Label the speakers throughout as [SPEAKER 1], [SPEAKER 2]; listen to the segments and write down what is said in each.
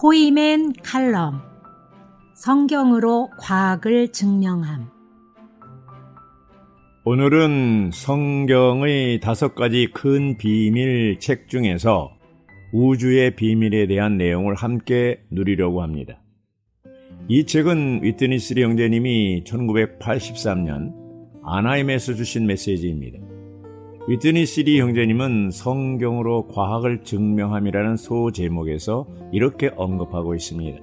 [SPEAKER 1] 포이맨 칼럼 성경으로 과학을 증명함.
[SPEAKER 2] 오늘은 성경의 5가지 큰 비밀 책 중에서 우주의 비밀에 대한 내용을 함께 누리려고 합니다. 이 책은 위트니 스리 형제님이 1983년 아나임에서 주신 메시지입니다. 위트니 스리 형제님은 성경으로 과학을 증명함이라는 소제목에서 이렇게 언급하고 있습니다.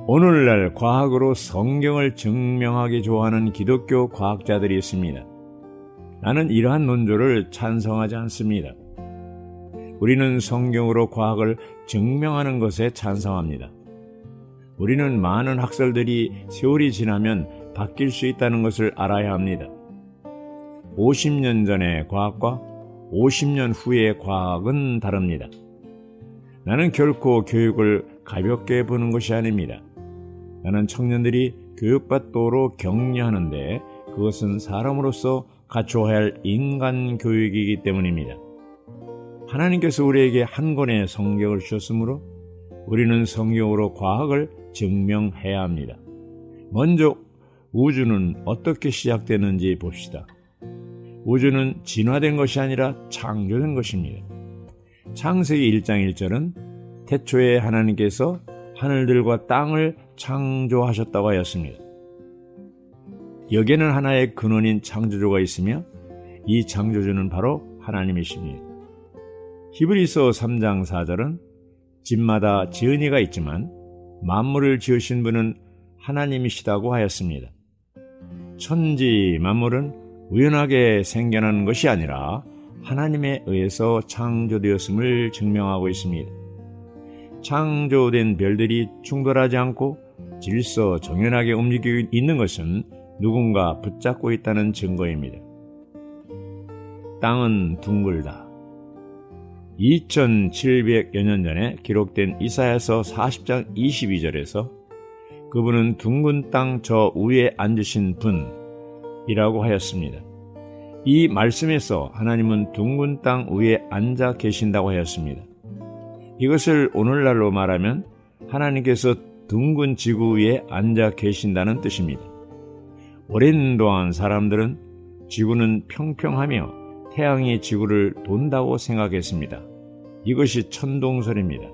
[SPEAKER 2] 오늘날 과학으로 성경을 증명하기 좋아하는 기독교 과학자들이 있습니다. 나는 이러한 논조를 찬성하지 않습니다. 우리는 성경으로 과학을 증명하는 것에 찬성합니다. 우리는 많은 학설들이 세월이 지나면 바뀔 수 있다는 것을 알아야 합니다. 50년 전의 과학과 50년 후의 과학은 다릅니다. 나는 결코 교육을 가볍게 보는 것이 아닙니다. 나는 청년들이 교육받도록 격려하는데 그것은 사람으로서 갖춰야 할 인간 교육이기 때문입니다. 하나님께서 우리에게 한 권의 성경을 주셨으므로 우리는 성경으로 과학을 증명해야 합니다. 먼저 우주는 어떻게 시작되는지 봅시다. 우주는 진화된 것이 아니라 창조된 것입니다. 창세기 1장 1절은 태초에 하나님께서 하늘들과 땅을 창조하셨다고 하였습니다. 여기에는 하나의 근원인 창조주가 있으며 이 창조주는 바로 하나님이십니다. 히브리서 3장 4절은 집마다 지은 이가 있지만 만물을 지으신 분은 하나님이시다고 하였습니다. 천지 만물은 우연하게 생겨난 것이 아니라 하나님에 의해서 창조되었음을 증명하고 있습니다. 창조된 별들이 충돌하지 않고 질서정연하게 움직이고 있는 것은 누군가 붙잡고 있다는 증거입니다. 땅은 둥글다. 2700여 년 전에 기록된 이사야서 40장 22절에서 그분은 둥근 땅 저 위에 앉으신 분이라고 하였습니다. 이 말씀에서 하나님은 둥근 땅 위에 앉아 계신다고 하였습니다. 이것을 오늘날로 말하면 하나님께서 둥근 지구 위에 앉아 계신다는 뜻입니다. 오랜 동안 사람들은 지구는 평평하며 태양이 지구를 돈다고 생각했습니다. 이것이 천동설입니다.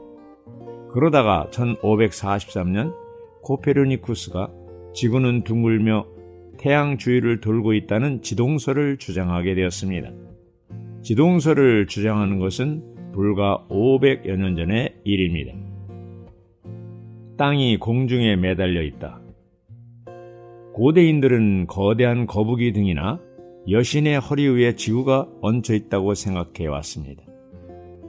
[SPEAKER 2] 그러다가 1543년 코페르니쿠스가 지구는 둥글며 태양 주위를 돌고 있다는 지동설을 주장하게 되었습니다. 지동설을 주장하는 것은 불과 500여 년 전의 일입니다. 땅이 공중에 매달려 있다. 고대인들은 거대한 거북이 등이나 여신의 허리 위에 지구가 얹혀 있다고 생각해 왔습니다.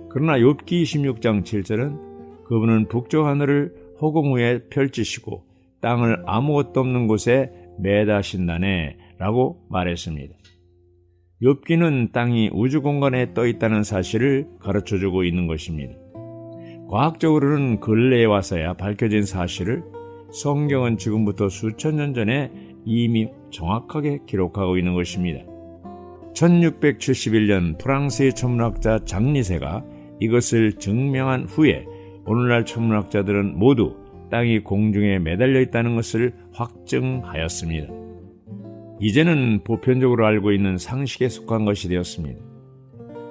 [SPEAKER 2] 그러나 욥기 16장 7절은 그분은 북쪽 하늘을 허공 위에 펼치시고 땅을 아무것도 없는 곳에 매다신다네 라고 말했습니다. 욥기는 땅이 우주 공간에 떠 있다는 사실을 가르쳐주고 있는 것입니다. 과학적으로는 근래에 와서야 밝혀진 사실을 성경은 지금부터 수천 년 전에 이미 정확하게 기록하고 있는 것입니다. 1671년 프랑스의 천문학자 장리세가 이것을 증명한 후에 오늘날 천문학자들은 모두 땅이 공중에 매달려 있다는 것을 확증하였습니다. 이제는 보편적으로 알고 있는 상식에 속한 것이 되었습니다.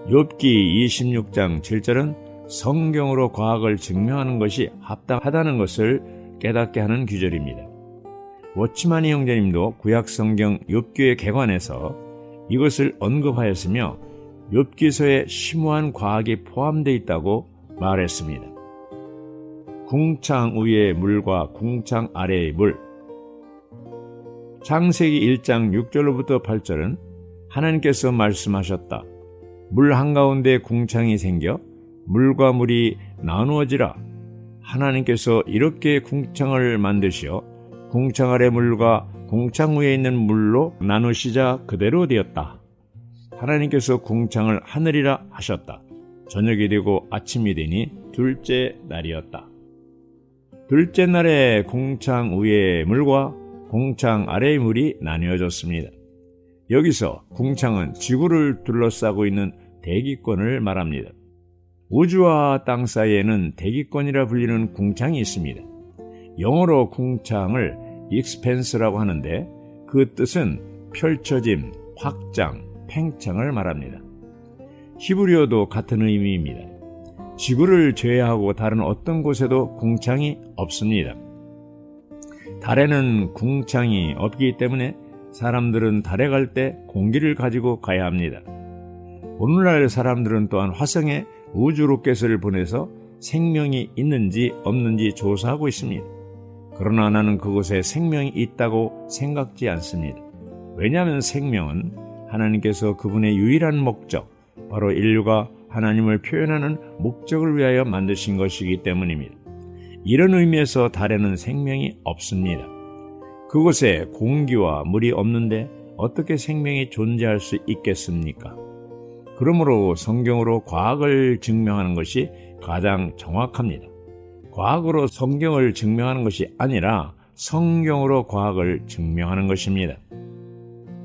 [SPEAKER 2] 욥기 26장 7절은 성경으로 과학을 증명하는 것이 합당하다는 것을 깨닫게 하는 규절입니다. 워치마니 형제님도 구약성경 욥기의 개관에서 이것을 언급하였으며 욥기서에 심오한 과학이 포함되어 있다고 말했습니다. 궁창 위의 물과 궁창 아래의 물. 창세기 1장 6절로부터 8절은 하나님께서 말씀하셨다. 물 한가운데 궁창이 생겨 물과 물이 나누어지라. 하나님께서 이렇게 궁창을 만드시어 궁창 아래 물과 궁창 위에 있는 물로 나누시자 그대로 되었다. 하나님께서 궁창을 하늘이라 하셨다. 저녁이 되고 아침이 되니 둘째 날이었다. 둘째 날에 궁창 위의 물과 궁창 아래의 물이 나뉘어졌습니다. 여기서 궁창은 지구를 둘러싸고 있는 대기권을 말합니다. 우주와 땅 사이에는 대기권이라 불리는 궁창이 있습니다. 영어로 궁창을 expanse라고 하는데 그 뜻은 펼쳐짐, 확장, 팽창을 말합니다. 히브리어도 같은 의미입니다. 지구를 제외하고 다른 어떤 곳에도 궁창이 없습니다. 달에는 궁창이 없기 때문에 사람들은 달에 갈 때 공기를 가지고 가야 합니다. 오늘날 사람들은 또한 화성에 우주 로켓을 보내서 생명이 있는지 없는지 조사하고 있습니다. 그러나 나는 그곳에 생명이 있다고 생각지 않습니다. 왜냐하면 생명은 하나님께서 그분의 유일한 목적, 바로 인류가 하나님을 표현하는 목적을 위하여 만드신 것이기 때문입니다. 이런 의미에서 달에는 생명이 없습니다. 그곳에 공기와 물이 없는데 어떻게 생명이 존재할 수 있겠습니까? 그러므로 성경으로 과학을 증명하는 것이 가장 정확합니다. 과학으로 성경을 증명하는 것이 아니라 성경으로 과학을 증명하는 것입니다.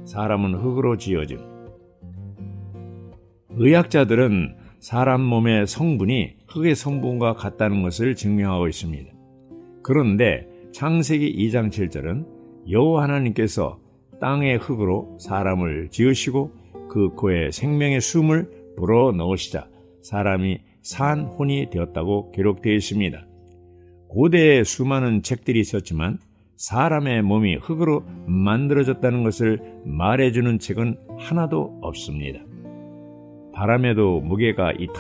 [SPEAKER 2] 사람은 흙으로 지어짐. 의학자들은 사람 몸의 성분이 흙의 성분과 같다는 것을 증명하고 있습니다. 그런데 창세기 2장 7절은 여호와 하나님께서 땅의 흙으로 사람을 지으시고 그 코에 생명의 숨을 불어 넣으시자 사람이 산 혼이 되었다고 기록되어 있습니다. 고대에 수많은 책들이 있었지만 사람의 몸이 흙으로 만들어졌다는 것을 말해주는 책은 하나도 없습니다. 바람에도 무게가 있다.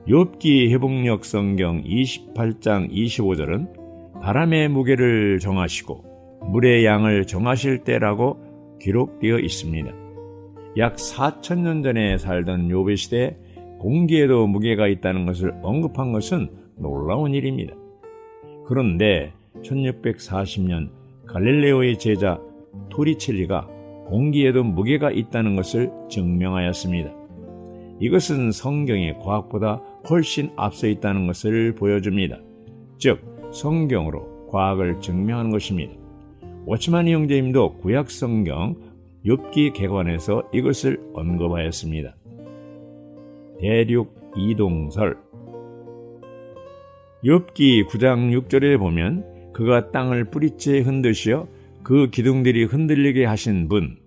[SPEAKER 2] 욥기 회복력 성경 28장 25절은 바람의 무게를 정하시고 물의 양을 정하실 때라고 기록되어 있습니다. 약 4,000년 전에 살던 욥의 시대에 공기에도 무게가 있다는 것을 언급한 것은 놀라운 일입니다. 그런데 1640년 갈릴레오의 제자 토리첼리가 공기에도 무게가 있다는 것을 증명하였습니다. 이것은 성경의 과학보다 훨씬 앞서 있다는 것을 보여줍니다. 즉, 성경으로 과학을 증명하는 것입니다. 워치마니 형제님도 구약 성경 욥기 개관에서 이것을 언급하였습니다. 대륙 이동설. 욥기 9장 6절에 보면 그가 땅을 뿌리째 흔드시어 그 기둥들이 흔들리게 하신 분,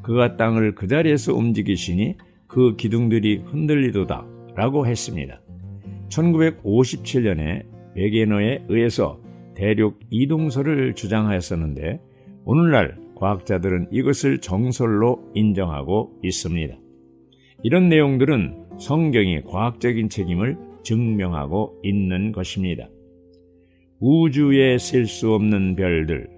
[SPEAKER 2] 그가 땅을 그 자리에서 움직이시니 그 기둥들이 흔들리도다 라고 했습니다. 1957년에 베게너에 의해서 대륙 이동설을 주장하였었는데 오늘날 과학자들은 이것을 정설로 인정하고 있습니다. 이런 내용들은 성경이 과학적인 책임을 증명하고 있는 것입니다. 우주에 셀 수 없는 별들.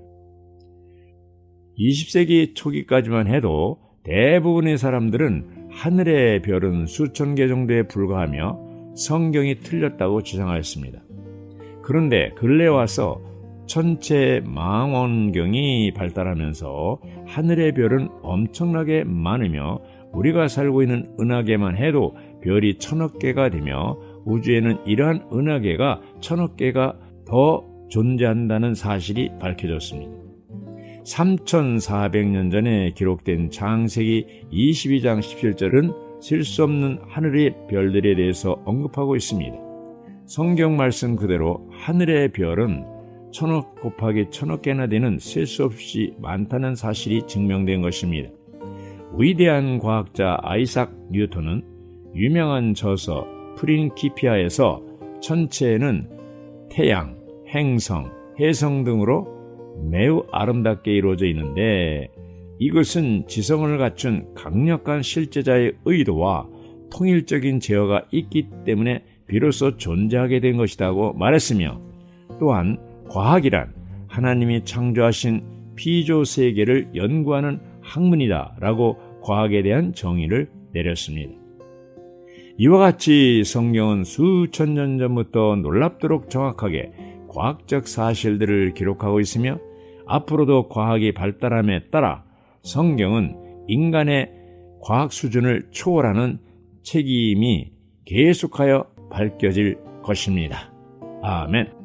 [SPEAKER 2] 20세기 초기까지만 해도 대부분의 사람들은 하늘의 별은 수천 개 정도에 불과하며 성경이 틀렸다고 주장하였습니다. 그런데 근래 와서 천체 망원경이 발달하면서 하늘의 별은 엄청나게 많으며 우리가 살고 있는 은하계만 해도 별이 1000억 개가 되며 우주에는 이러한 은하계가 1000억 개가 더 존재한다는 사실이 밝혀졌습니다. 3400년 전에 기록된 창세기 22장 17절은 셀 수 없는 하늘의 별들에 대해서 언급하고 있습니다. 성경 말씀 그대로 하늘의 별은 1000억 곱하기 1000억 개나 되는 셀 수 없이 많다는 사실이 증명된 것입니다. 위대한 과학자 아이삭 뉴턴은 유명한 저서 프린키피아에서 천체에는 태양, 행성, 해성 등으로 매우 아름답게 이루어져 있는데 이것은 지성을 갖춘 강력한 실제자의 의도와 통일적인 제어가 있기 때문에 비로소 존재하게 된 것이라고 말했으며 또한 과학이란 하나님이 창조하신 피조 세계를 연구하는 학문이다 라고 과학에 대한 정의를 내렸습니다. 이와 같이 성경은 수천 년 전부터 놀랍도록 정확하게 과학적 사실들을 기록하고 있으며 앞으로도 과학이 발달함에 따라 성경은 인간의 과학 수준을 초월하는 책임이 계속하여 밝혀질 것입니다. 아멘.